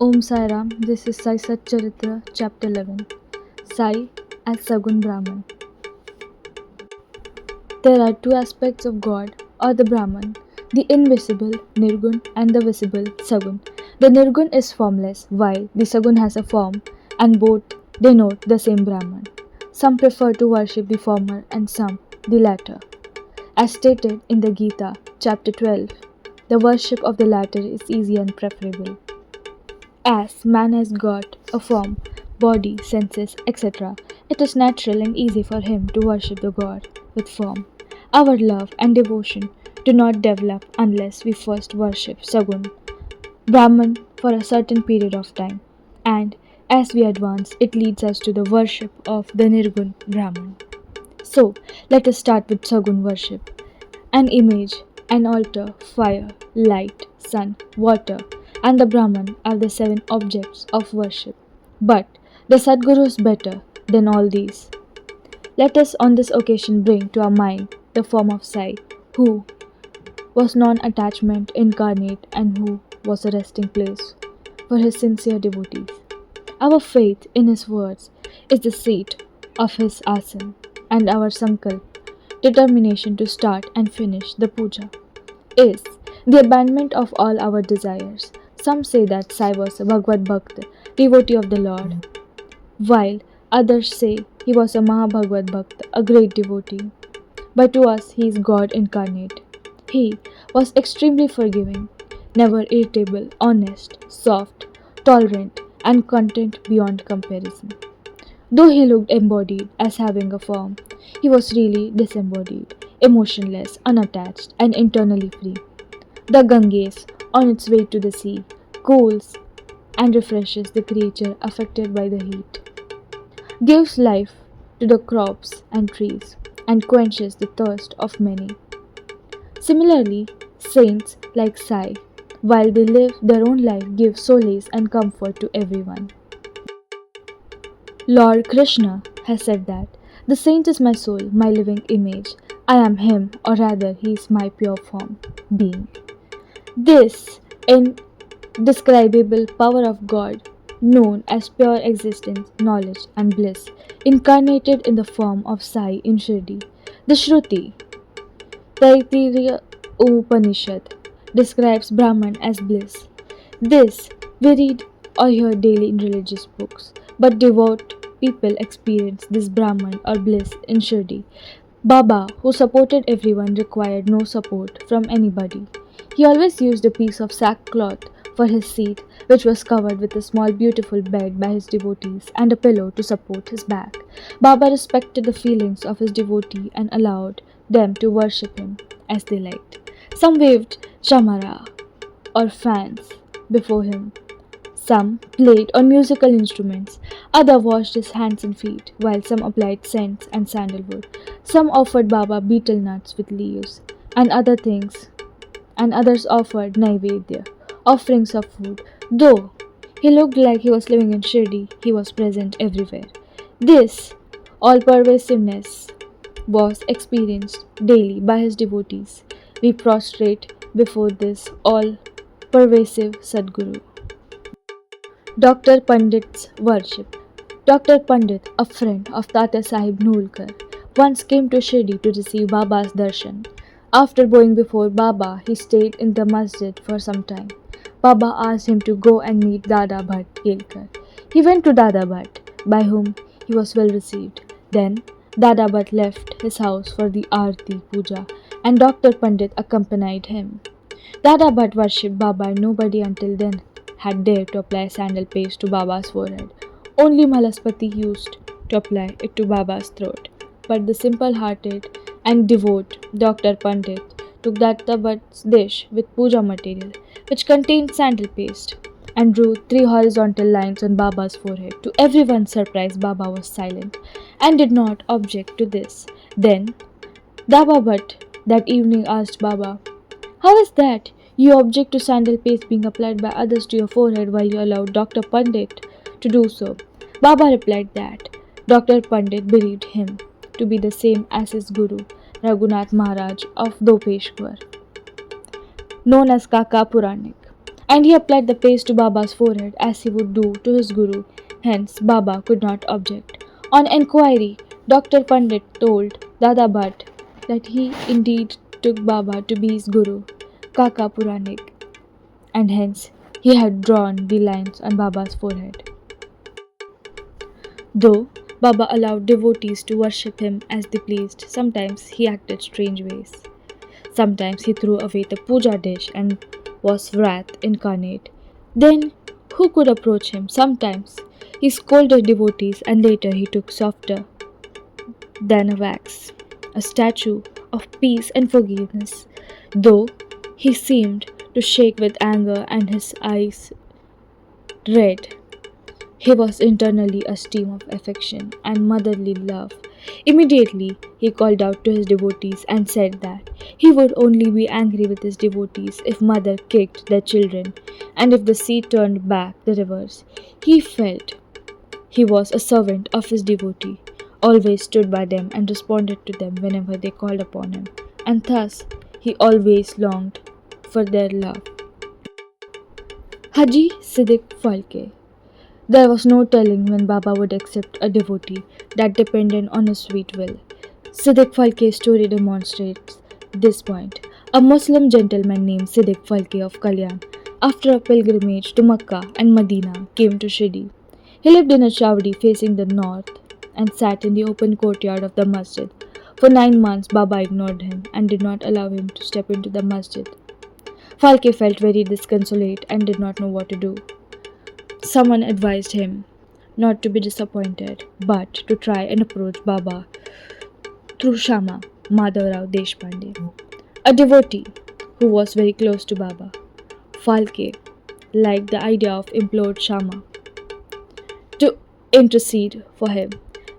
Om Sai Ram, this is Sai Satcharitra, Chapter 11. Sai as Sagun Brahman. There are two aspects of God or the Brahman, the invisible Nirgun and the visible Sagun. The Nirgun is formless while the Sagun has a form, and both denote the same Brahman. Some prefer to worship the former and some the latter. As stated in the Gita, chapter 12, the worship of the latter is easy and preferable. As man has got a form, body, senses, etc., it is natural and easy for him to worship the God with form. Our love and devotion do not develop unless we first worship Sagun, Brahman, for a certain period of time, and as we advance, it leads us to the worship of the Nirgun Brahman. So, let us start with Sagun worship. An image, an altar, fire, light, sun, water, and the Brahman are the seven objects of worship. But the Sadguru is better than all these. Let us on this occasion bring to our mind the form of Sai, who was non-attachment incarnate and who was a resting place for his sincere devotees. Our faith in his words is the seat of his asana, and our sankalp, determination to start and finish the puja, is the abandonment of all our desires. Some say that Sai was a Bhagavad Bhakt, devotee of the Lord, while others say he was a Mahabhagavad Bhakt, a great devotee. But to us, he is God incarnate. He was extremely forgiving, never irritable, honest, soft, tolerant, and content beyond comparison. Though he looked embodied as having a form, he was really disembodied, emotionless, unattached, and internally free. The Ganges, on its way to the sea, cools and refreshes the creature affected by the heat, gives life to the crops and trees, and quenches the thirst of many. Similarly, saints like Sai, while they live their own life, give solace and comfort to everyone. Lord Krishna has said that the saint is my soul, my living image. I am him, or rather, he is my pure form, being. This indescribable power of God, known as pure existence, knowledge, and bliss, incarnated in the form of Sai in Shirdi. The Shruti, Taittiriya Upanishad, describes Brahman as bliss. This we read or hear daily in religious books, but devout people experience this Brahman or bliss in Shirdi. Baba, who supported everyone, required no support from anybody. He always used a piece of sackcloth for his seat, which was covered with a small beautiful bed by his devotees and a pillow to support his back. Baba respected the feelings of his devotee and allowed them to worship him as they liked. Some waved chamara or fans before him. Some played on musical instruments, others washed his hands and feet, while some applied scents and sandalwood. Some offered Baba betel nuts with leaves, and other things, and others offered naivedya, offerings of food. Though he looked like he was living in Shirdi, he was present everywhere. This all pervasiveness was experienced daily by his devotees. We prostrate before this all pervasive Sadguru. Dr. Pandit's worship. Dr. Pandit, a friend of Tata Sahib Nulkar, once came to Shirdi to receive Baba's darshan. After going before Baba, he stayed in the masjid for some time. Baba asked him to go and meet Dada Bhatt Kelkar. He went to Dada Bhatt, by whom he was well received. Then Dada Bhatt left his house for the Aarti Puja, and Dr. Pandit accompanied him. Dada Bhatt worshipped Baba, and nobody until then had dared to apply sandal paste to Baba's forehead. Only Malaspati used to apply it to Baba's throat. But the simple-hearted and devout Dr. Pandit took Dada Bhatt's dish with puja material, which contained sandal paste, and drew 3 horizontal lines on Baba's forehead. To everyone's surprise, Baba was silent and did not object to this. Then Dada Bhatt that evening asked Baba, "How is that? You object to sandal paste being applied by others to your forehead while you allowed Dr. Pandit to do so." Baba replied that Dr. Pandit believed him to be the same as his guru, Raghunath Maharaj of Dopeshwar, known as Kaka Puranik, and he applied the paste to Baba's forehead as he would do to his guru. Hence, Baba could not object. On enquiry, Dr. Pandit told Dada Bhatt that he indeed took Baba to be his guru, Kaka Puranik, and hence he had drawn the lines on Baba's forehead. Though Baba allowed devotees to worship him as they pleased, sometimes he acted strange ways. Sometimes he threw away the puja dish and was wrath incarnate. Then who could approach him? Sometimes he scolded devotees and later he took softer than a wax, a statue of peace and forgiveness, though he seemed to shake with anger and his eyes red. He was internally a stream of affection and motherly love. Immediately, he called out to his devotees and said that he would only be angry with his devotees if mother kicked their children and if the sea turned back the rivers. He felt he was a servant of his devotee, always stood by them and responded to them whenever they called upon him, and thus he always longed for their love. Haji Siddiq Falke. There was no telling when Baba would accept a devotee that depended on his sweet will. Siddiq Falke's story demonstrates this point. A Muslim gentleman named Siddiq Falke of Kalyan, after a pilgrimage to Mecca and Medina, came to Shirdi. He lived in a chowdi facing the north and sat in the open courtyard of the masjid. For 9 months, Baba ignored him and did not allow him to step into the masjid. Falke felt very disconsolate and did not know what to do. Someone advised him not to be disappointed, but to try and approach Baba through Shama Madhavrao Deshpande, a devotee who was very close to Baba. Falke liked the idea of implored Shama to intercede for him.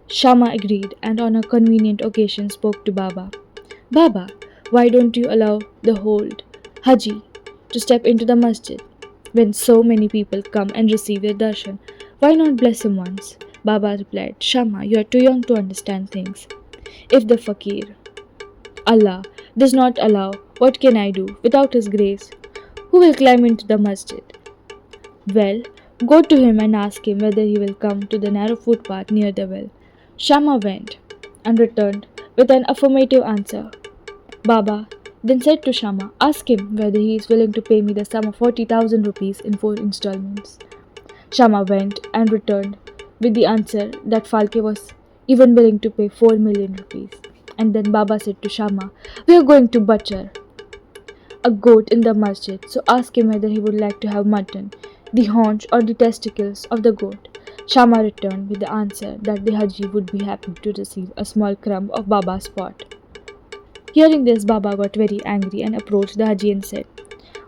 Shama agreed and on a convenient occasion spoke to Baba. Baba, why don't you allow the whole Haji to step into the masjid? When so many people come and receive your darshan, why not bless him once? Baba replied, Shama, you are too young to understand things. If the fakir, Allah, does not allow, what can I do? Without his grace, who will climb into the masjid? Well, go to him and ask him whether he will come to the narrow footpath near the well. Shama went and returned with an affirmative answer. Baba then said to Shama, ask him whether he is willing to pay me the sum of 40,000 rupees in 4 installments. Shama went and returned with the answer that Falke was even willing to pay 4 million rupees. And then Baba said to Shama, we are going to butcher a goat in the masjid, so ask him whether he would like to have mutton, the haunch or the testicles of the goat. Shama returned with the answer that the Haji would be happy to receive a small crumb of Baba's pot. Hearing this, Baba got very angry and approached the Haji and said,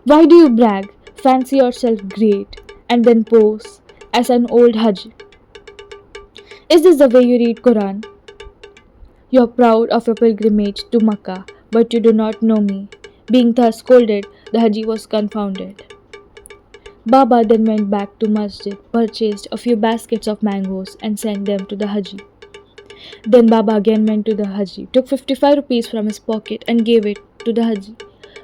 why do you brag, fancy yourself great, and then pose as an old Haji? Is this the way you read Quran? You are proud of your pilgrimage to Makkah, but you do not know me. Being thus scolded, the Haji was confounded. Baba then went back to masjid, purchased a few baskets of mangoes and sent them to the Haji. Then Baba again went to the Haji, took 55 rupees from his pocket and gave it to the Haji.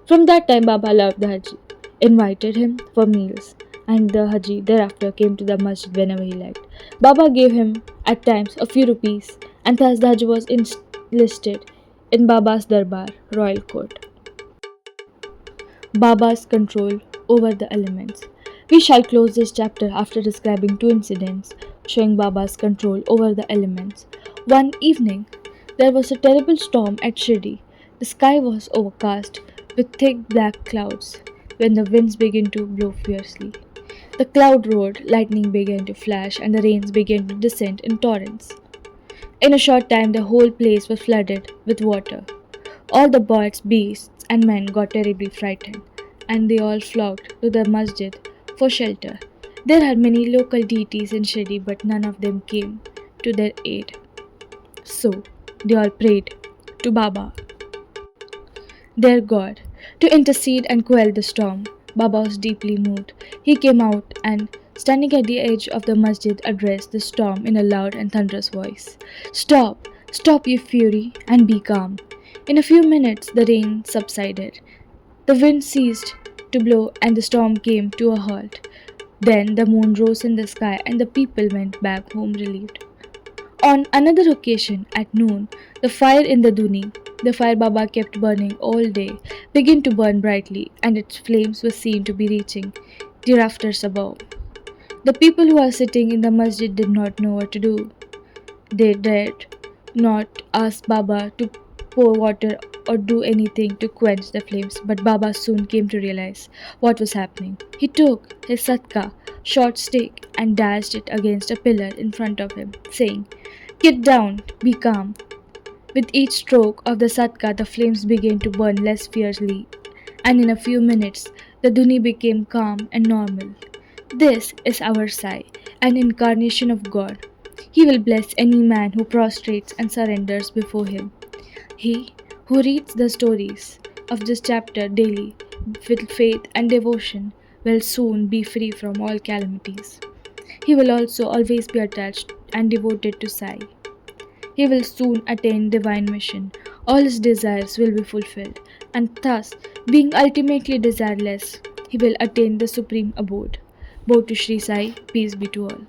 From that time Baba loved the Haji, invited him for meals, and the Haji thereafter came to the masjid whenever he liked. Baba gave him at times a few rupees, and thus the Haji was enlisted in Baba's Darbar, royal court. Baba's control over the elements. We shall close this chapter after describing 2 incidents showing Baba's control over the elements. One evening, there was a terrible storm at Shirdi. The sky was overcast with thick black clouds when the winds began to blow fiercely. The cloud roared, lightning began to flash, and the rains began to descend in torrents. In a short time, the whole place was flooded with water. All the birds, beasts, and men got terribly frightened, and they all flocked to the masjid for shelter. There are many local deities in Shirdi, but none of them came to their aid. So, they all prayed to Baba, their God, to intercede and quell the storm. Baba was deeply moved. He came out and, standing at the edge of the masjid, addressed the storm in a loud and thunderous voice. Stop! Stop, you fury, and be calm. In a few minutes, the rain subsided. The wind ceased to blow and the storm came to a halt. Then the moon rose in the sky and the people went back home relieved. On another occasion, at noon, the fire in the Duni, the fire Baba kept burning all day, began to burn brightly, and its flames were seen to be reaching the rafters above. The people who were sitting in the masjid did not know what to do. They dared not ask Baba to pour water or do anything to quench the flames, but Baba soon came to realize what was happening. He took his satka, short stick, and dashed it against a pillar in front of him, saying, "Get down, be calm." With each stroke of the satka, the flames began to burn less fiercely, and in a few minutes, the Duni became calm and normal. This is our Sai, an incarnation of God. He will bless any man who prostrates and surrenders before him. He who reads the stories of this chapter daily with faith and devotion will soon be free from all calamities. He will also always be attached and devoted to Sai. He will soon attain divine mission. All his desires will be fulfilled, and thus, being ultimately desireless, he will attain the supreme abode. Bow to Sri Sai, peace be to all.